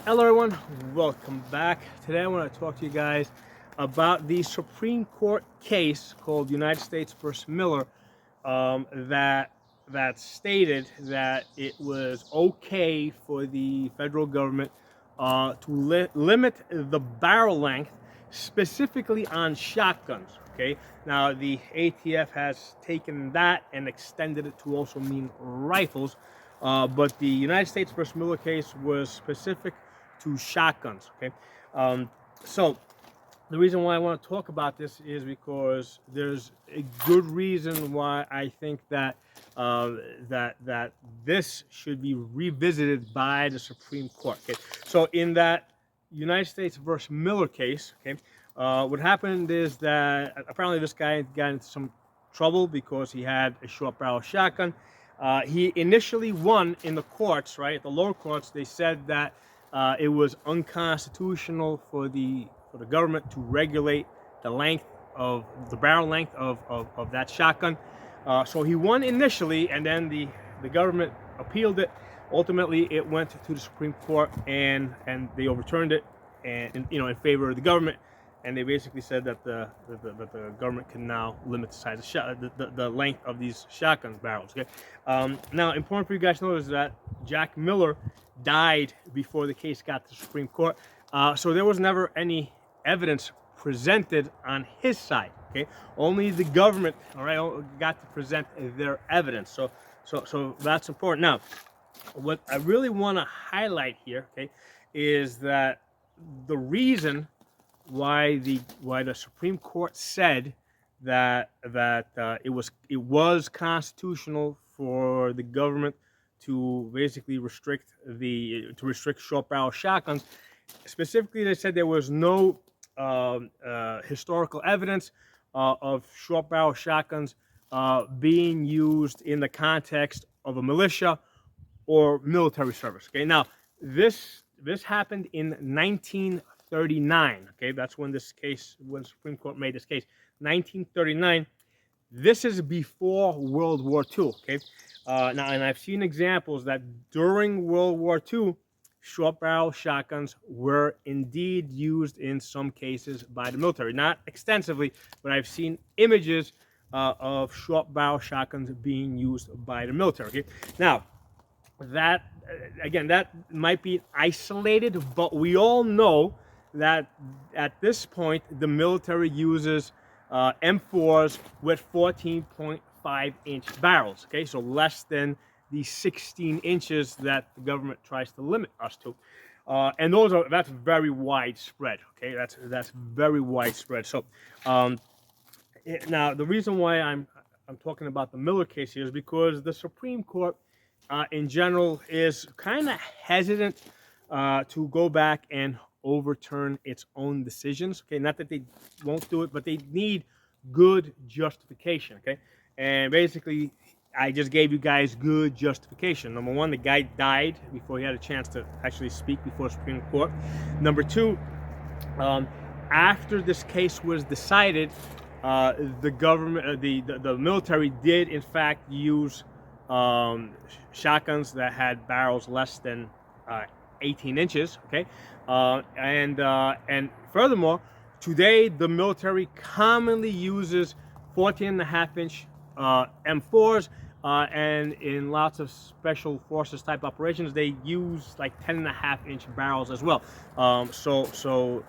Hello everyone, welcome back. Today I want to talk to you guys about the Supreme Court case called United States versus Miller that stated that it was okay for the federal government to limit the barrel length specifically on shotguns. Okay, now the ATF has taken that and extended it to also mean rifles, but the United States versus Miller case was specific to shotguns. Okay, so the reason why I want to talk about this is because there's a good reason why I think that that this should be revisited by the Supreme Court. Okay, so in that United States versus Miller case, okay, what happened is that apparently this guy got into some trouble because he had a short barrel shotgun. He initially won in the courts, right? At the lower courts, they said that it was unconstitutional for the government to regulate the length of the barrel length of that shotgun. So he won initially, and then the government appealed it. Ultimately, it went to the Supreme Court, and they overturned it, and in favor of the government. And they basically said that the government can now limit the size of the length of these shotgun barrels. Okay. Now, important for you guys to know is that Jack Miller died before the case got to the Supreme Court, so there was never any evidence presented on his side. Okay, only the government, all right, got to present their evidence. So that's important. Now, what I really want to highlight here, okay, is that the reason why the Supreme Court said that it was constitutional for the government to basically restrict short barrel shotguns. Specifically, they said there was no historical evidence of short barrel shotguns being used in the context of a militia or military service. Okay, now this happened in 1939. Okay, that's when the Supreme Court made this case. 1939. This is before World War II. Okay, now, and I've seen examples that during World War II, short barrel shotguns were indeed used in some cases by the military. Not extensively, but I've seen images of short barrel shotguns being used by the military. Okay? Now, that again, that might be isolated, but we all know that at this point the military uses M4s with 14.5-inch barrels. Okay, so less than the 16 inches that the government tries to limit us to, and that's very widespread. Okay, that's very widespread. So now the reason why I'm talking about the Miller case here is because the Supreme Court in general is kind of hesitant to go back and overturn its own decisions. Okay, not that they won't do it, but they need good justification. Okay, and basically I just gave you guys good justification. Number one, the guy died before he had a chance to actually speak before the Supreme Court. Number two, after this case was decided, the government, the military did in fact use shotguns that had barrels less than 18 inches. Okay, and furthermore, today the military commonly uses 14.5-inch M4s, and in lots of special forces type operations, they use like 10.5-inch barrels as well. So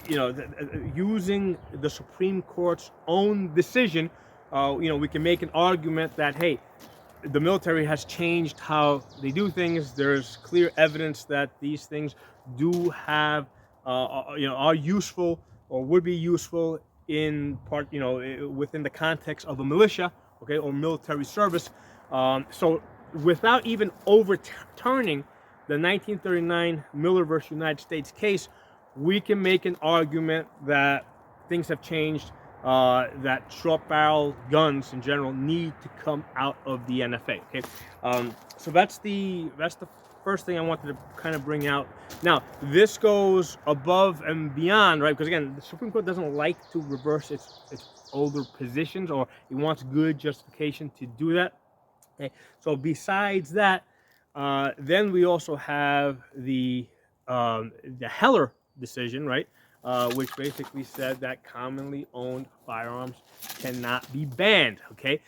using the Supreme Court's own decision, we can make an argument that, hey, the military has changed how they do things. There's clear evidence that these things do have, are useful or would be useful in part, within the context of a militia, okay, or military service. So without even overturning the 1939 Miller versus United States case, we can make an argument that things have changed, that short barrel guns in general need to come out of the NFA. Okay, so that's the first thing I wanted to kind of bring out. Now, this goes above and beyond, right? Because again, the Supreme Court doesn't like to reverse its older positions, or it wants good justification to do that. Okay, so besides that, then we also have the the Heller decision, right, which basically said that commonly owned firearms cannot be banned. Okay,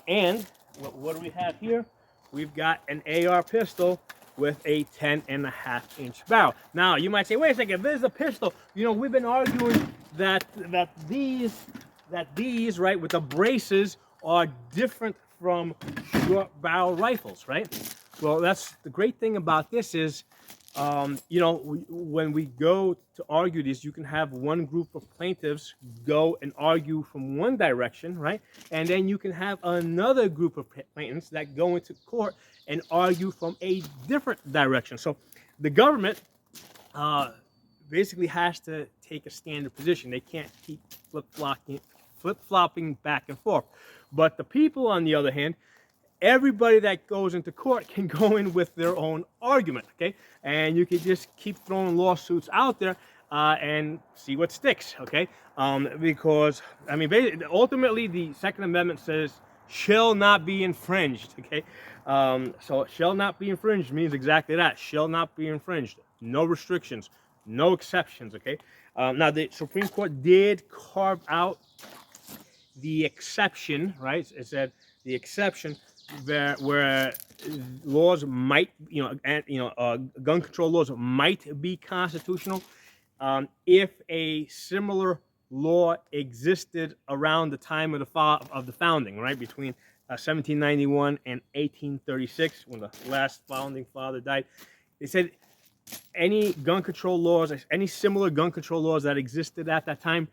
and what do we have here? We've got an AR pistol with a 10.5-inch barrel. Now you might say, wait a second, this is a pistol. You know, we've been arguing that these right with the braces are different from short barrel rifles, right? Well, that's the great thing about this is, you know, when we go to argue this, you can have one group of plaintiffs go and argue from one direction, right? And then you can have another group of plaintiffs that go into court and argue from a different direction. So the government basically has to take a standard position. They can't keep flip-flopping back and forth. But the people, on the other hand, everybody that goes into court can go in with their own argument, okay? And you can just keep throwing lawsuits out there and see what sticks, okay? Because, I mean, ultimately, the Second Amendment says, shall not be infringed, okay? So shall not be infringed means exactly that, shall not be infringed. No restrictions, no exceptions, okay? Now, the Supreme Court did carve out the exception, right? It said the exception where laws might, gun control laws might be constitutional if a similar law existed around the time of the founding, right, between 1791 and 1836, when the last founding father died. They said any gun control laws, any similar gun control laws that existed at that time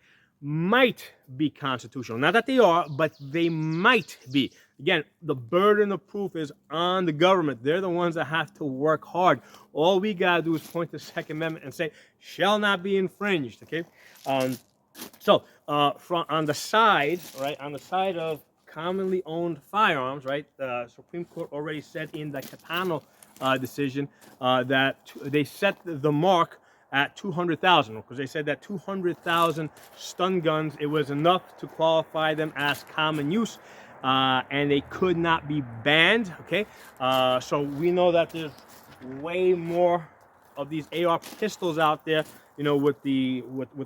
might be constitutional. Not that they are, but they might be. Again, the burden of proof is on the government. They're the ones that have to work hard. All we got to do is point to the Second Amendment and say, shall not be infringed, okay? So, on the side, right, on the side of commonly owned firearms, right, the Supreme Court already said in the Capano decision that they set the mark at 200,000, because they said that 200,000 stun guns, it was enough to qualify them as common use, and they could not be banned, okay? So we know that there's way more of these AR pistols out there, you know, with the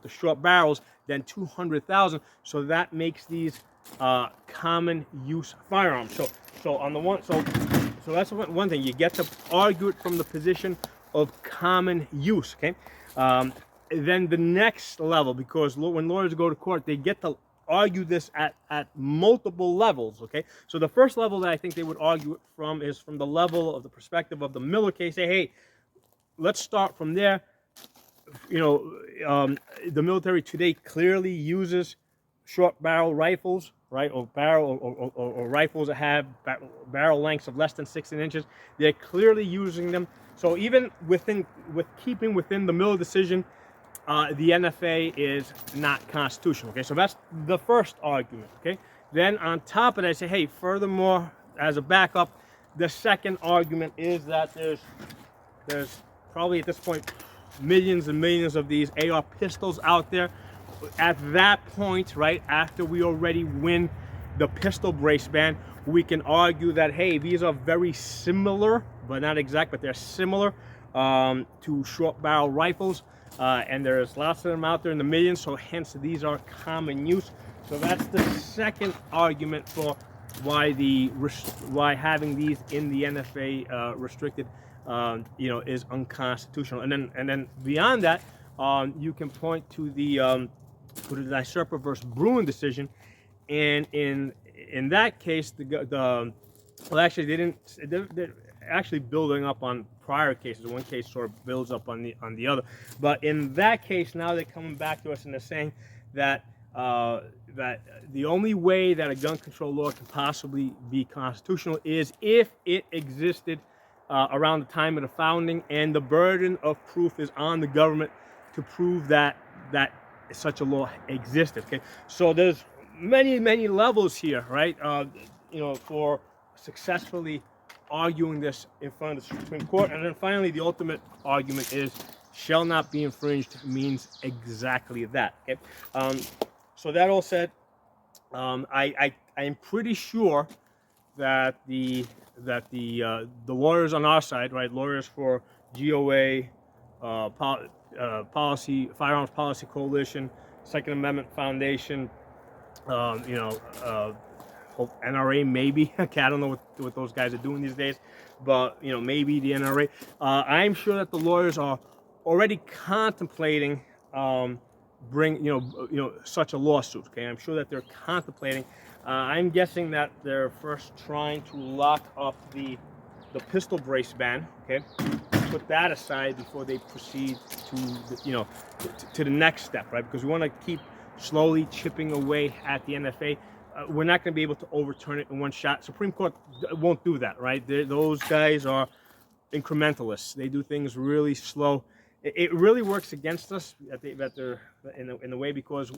short barrels than 200,000, so that makes these common use firearms. So on the one, so that's one thing, you get to argue it from the position of common use, okay? Then the next level, because when lawyers go to court, they get to argue this at multiple levels, okay? So the first level that I think they would argue it from is from the level of the perspective of the Miller case. Say, hey, let's start from there. You know, the military today clearly uses short barrel rifles, right, or rifles that have barrel lengths of less than 16 inches. They're clearly using them. So even keeping within the Miller decision, the NFA is not constitutional. Okay, so that's the first argument. Okay, then on top of that, I say, hey, furthermore, as a backup, the second argument is that there's probably at this point millions and millions of these AR pistols out there. At that point, right after we already win the pistol brace ban, we can argue that, hey, these are very similar, but not exact, but they're similar to short barrel rifles, and there's lots of them out there in the millions, so hence these are common use. So that's the second argument for why having these in the NFA restricted, you know, is unconstitutional. And then beyond that, you can point to the Usurper versus Bruin decision, and in that case, well, actually they're actually building up on prior cases. One case sort of builds up on the other, but in that case, now they're coming back to us and they're saying that that the only way that a gun control law can possibly be constitutional is if it existed around the time of the founding, and the burden of proof is on the government to prove that such a law existed. Okay, so there's many levels here, right? You know, for successfully arguing this in front of the Supreme Court. And then finally, the ultimate argument is shall not be infringed means exactly that. Okay, so that all said, I am pretty sure that the lawyers on our side, right, lawyers for GOA, Firearms Policy Coalition, Second Amendment Foundation, NRA maybe. Okay, I don't know what those guys are doing these days, but maybe the NRA. I'm sure that the lawyers are already contemplating such a lawsuit. Okay, I'm sure that they're contemplating. I'm guessing that they're first trying to lock up the pistol brace ban. Okay, put that aside before they proceed to the next step, right? Because we want to keep slowly chipping away at the NFA. We're not going to be able to overturn it in one shot. Supreme Court won't do that, right? Those guys are incrementalists. They do things really slow. It really works against us that they're in a way, because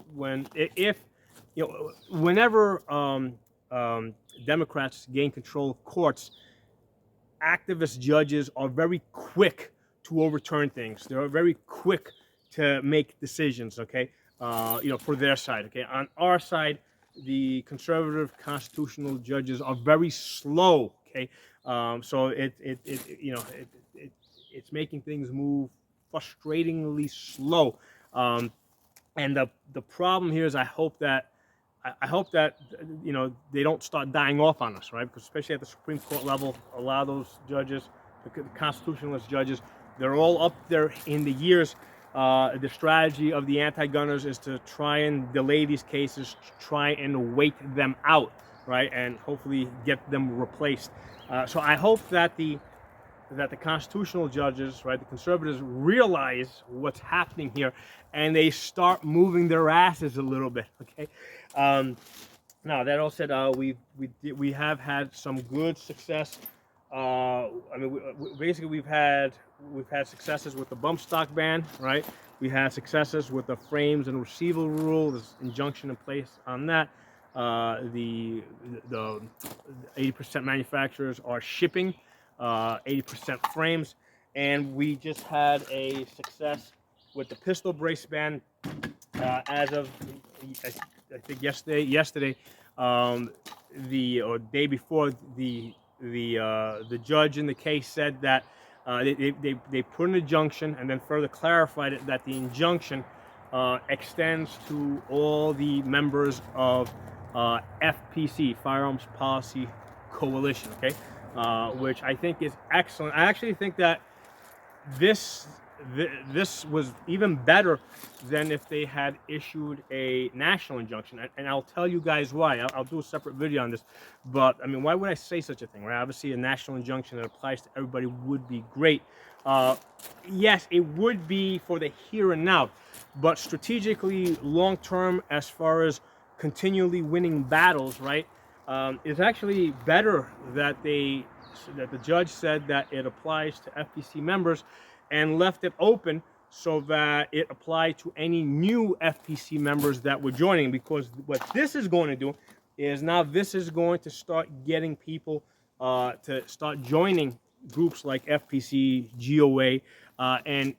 whenever Democrats gain control of courts, activist judges are very quick to overturn things. They're very quick to make decisions. Okay, for their side. Okay, on our side, the conservative constitutional judges are very slow. Okay, so it's making things move frustratingly slow. And the problem here is I hope that they don't start dying off on us, right? Because especially at the Supreme Court level, a lot of those judges, the constitutionalist judges, they're all up there in the years. The strategy of the anti-gunners is to try and delay these cases, try and wait them out, right, and hopefully get them replaced. So I hope that the constitutional judges, right, the conservatives, realize what's happening here, and they start moving their asses a little bit. Okay. Now that all said, we have had some good success. Basically we've had successes with the bump stock ban, right? We had successes with the frames and receiver rule. There's injunction in place on that. The 80% manufacturers are shipping 80% frames, and we just had a success with the pistol brace ban as of I think yesterday, or day before, the judge in the case said that they put an injunction and then further clarified it that the injunction extends to all the members of FPC, Firearms Policy Coalition, okay, which I think is excellent. I actually think that this was even better than if they had issued a national injunction, and I'll tell you guys why. I'll do a separate video on this, but I mean, why would I say such a thing, right? Obviously, a national injunction that applies to everybody would be great. Yes, it would be for the here and now, but strategically, long term, as far as continually winning battles, right, it's actually better that the judge said that it applies to FPC members and left it open so that it applied to any new FPC members that were joining. Because what this is going to do is now this is going to start getting people to start joining groups like FPC, GOA, and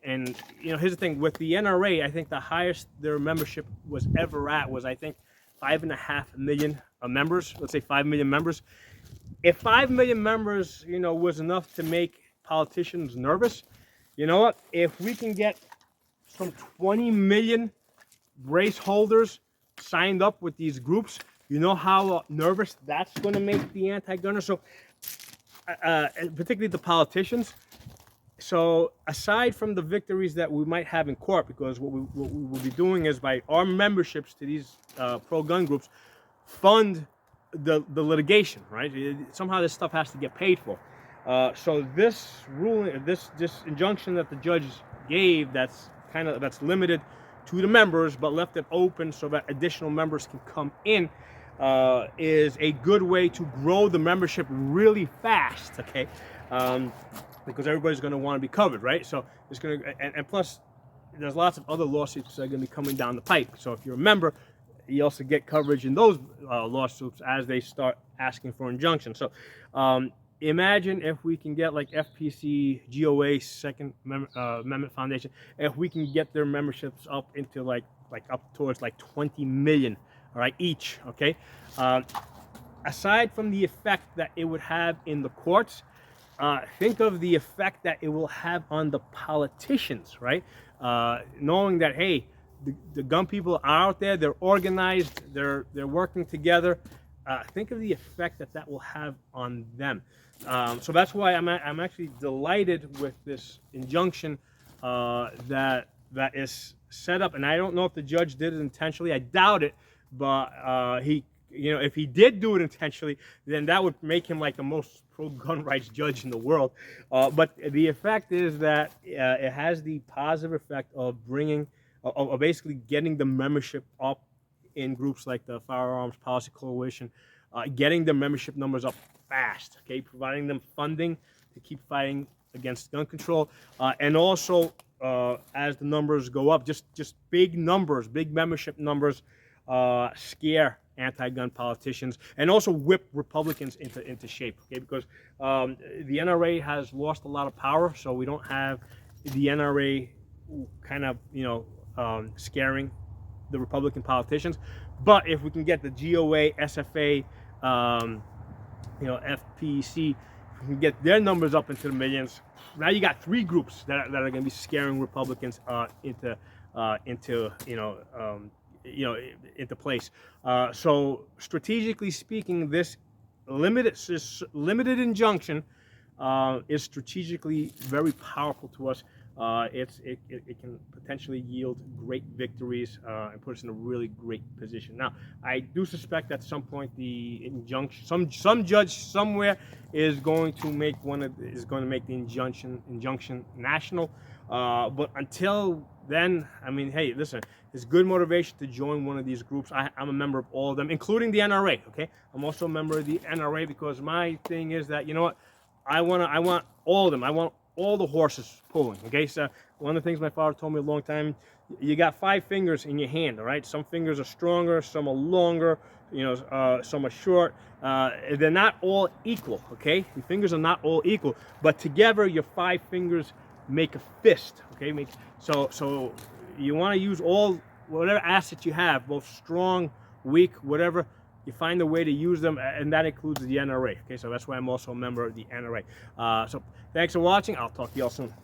here's the thing with the NRA. I think the highest their membership was ever at was, I think, 5.5 million members. Let's say 5 million members. If 5 million members, was enough to make politicians nervous, you know what? If we can get some 20 million brace holders signed up with these groups, you know how nervous that's going to make the anti-gunners. So, particularly the politicians. So, aside from the victories that we might have in court, because what we will be doing is, by our memberships to these pro-gun groups, fund the litigation, right? Somehow this stuff has to get paid for. So this ruling, this injunction that the judge gave, that's limited to the members, but left it open so that additional members can come in, is a good way to grow the membership really fast. Okay, because everybody's going to want to be covered, right? So it's going to, and plus, there's lots of other lawsuits that are going to be coming down the pipe. So if you're a member, you also get coverage in those lawsuits as they start asking for injunctions. So imagine if we can get like FPC, GOA, Second Amendment Foundation, if we can get their memberships up into like up towards like 20 million, all right, each, okay? Aside from the effect that it would have in the courts, think of the effect that it will have on the politicians, right? Knowing that, hey, the gun people are out there, they're organized, they're working together. Think of the effect that that will have on them. So that's why I'm actually delighted with this injunction that is set up. And I don't know if the judge did it intentionally. I doubt it, but if he did do it intentionally, then that would make him like the most pro-gun rights judge in the world. But the effect is that it has the positive effect of bringing, of basically getting the membership up in groups like the Firearms Policy Coalition, getting the membership numbers up fast, okay, providing them funding to keep fighting against gun control, and also as the numbers go up, just big numbers, big membership numbers, scare anti-gun politicians and also whip Republicans into shape, okay, because the NRA has lost a lot of power, so we don't have the NRA kind of, scaring the Republican politicians. But if we can get the GOA, SFA, FPC, if we can get their numbers up into the millions, now you got three groups that are going to be scaring Republicans into place. So strategically speaking, this limited injunction is strategically very powerful to us. It can potentially yield great victories and put us in a really great position. Now, I do suspect at some point the injunction, some judge somewhere is going to make the injunction national. But until then, I mean, hey, listen, it's good motivation to join one of these groups. I'm a member of all of them, including the NRA. Okay, I'm also a member of the NRA because my thing is that, you know what, I want all of them. I want all the horses pulling. Okay, so one of the things my father told me a long time, you got 5 fingers in your hand. All right, some fingers are stronger, some are longer, some are short. They're not all equal. Okay, your fingers are not all equal, but together your 5 fingers make a fist. Okay, so you want to use whatever assets you have, both strong, weak, whatever. You find a way to use them, and that includes the NRA. Okay, so that's why I'm also a member of the NRA. So thanks for watching. I'll talk to y'all soon.